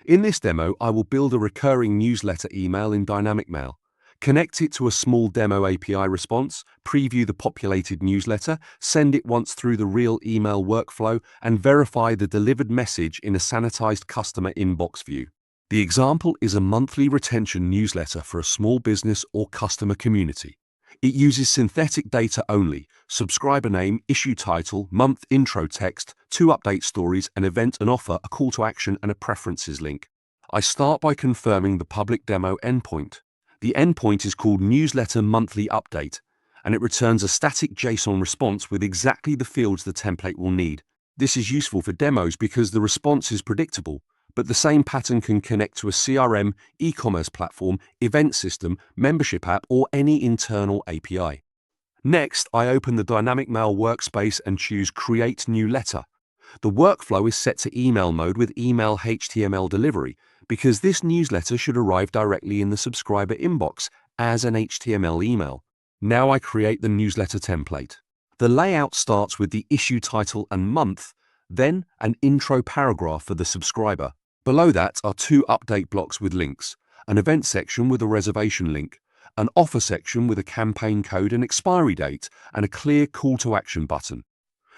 In this demo, I will build a recurring newsletter email in DynamicMail, connect it to a small demo API response, preview the populated newsletter, send it once through the real email workflow, and verify the delivered message in a sanitized customer inbox view. The example is a monthly retention newsletter for a small business or customer community. It uses synthetic data only: subscriber name, issue title, month intro text, 2 update stories, an event, an offer, a call to action, and a preferences link. I start by confirming the public demo endpoint. The endpoint is called newsletter monthly update, and it returns a static JSON response with exactly the fields the template will need. This is useful for demos because the response is predictable, but the same pattern can connect to a CRM, e-commerce platform, event system, membership app, or any internal API. Next, I open the DynamicMail workspace and choose Create New Letter. The workflow is set to email mode with email HTML delivery, because this newsletter should arrive directly in the subscriber inbox as an HTML email. Now I create the newsletter template. The layout starts with the issue title and month, then an intro paragraph for the subscriber. Below that are 2 update blocks with links, an event section with a reservation link, an offer section with a campaign code and expiry date, and a clear call to action button.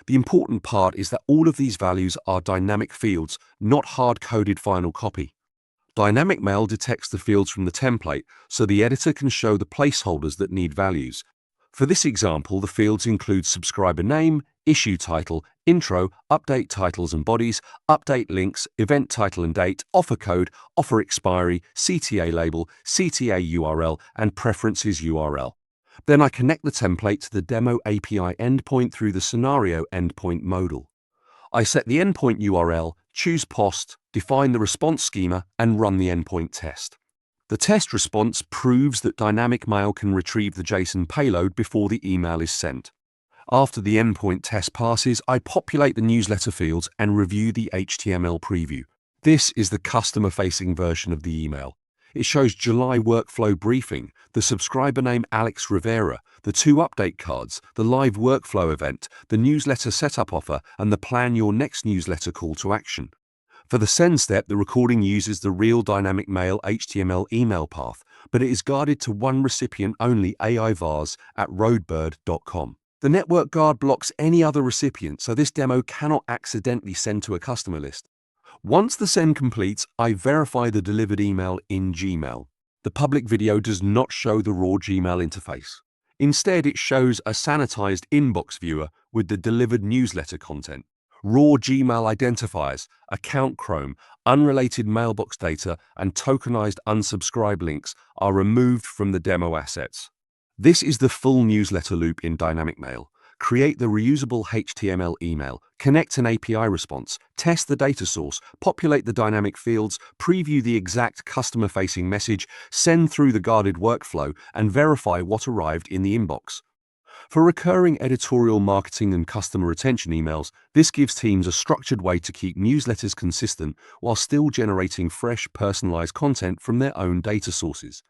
The important part is that all of these values are dynamic fields, not hard-coded final copy. DynamicMail detects the fields from the template, so the editor can show the placeholders that need values. For this example, the fields include subscriber name, issue title, intro, update titles and bodies, update links, event title and date, offer code, offer expiry, CTA label, CTA URL, and preferences URL. Then I connect the template to the demo API endpoint through the scenario endpoint modal. I set the endpoint URL, choose POST, define the response schema, and run the endpoint test. The test response proves that DynamicMail can retrieve the JSON payload before the email is sent. After the endpoint test passes, I populate the newsletter fields and review the HTML preview. This is the customer-facing version of the email. It shows July workflow briefing, the subscriber name Alex Rivera, the 2 update cards, the live workflow event, the newsletter setup offer, and the plan your next newsletter call to action. For the send step, the recording uses the real DynamicMail HTML email path, but it is guarded to one recipient only, aivars@roadbird.com. The network guard blocks any other recipient, so this demo cannot accidentally send to a customer list. Once the send completes, I verify the delivered email in Gmail. The public video does not show the raw Gmail interface. Instead, it shows a sanitized inbox viewer with the delivered newsletter content. Raw Gmail identifiers, account Chrome, unrelated mailbox data, and tokenized unsubscribe links are removed from the demo assets. This is the full newsletter loop in DynamicMail. Create the reusable HTML email, connect an API response, test the data source, populate the dynamic fields, preview the exact customer-facing message, send through the guarded workflow, and verify what arrived in the inbox. For recurring editorial marketing and customer retention emails, this gives teams a structured way to keep newsletters consistent while still generating fresh, personalized content from their own data sources.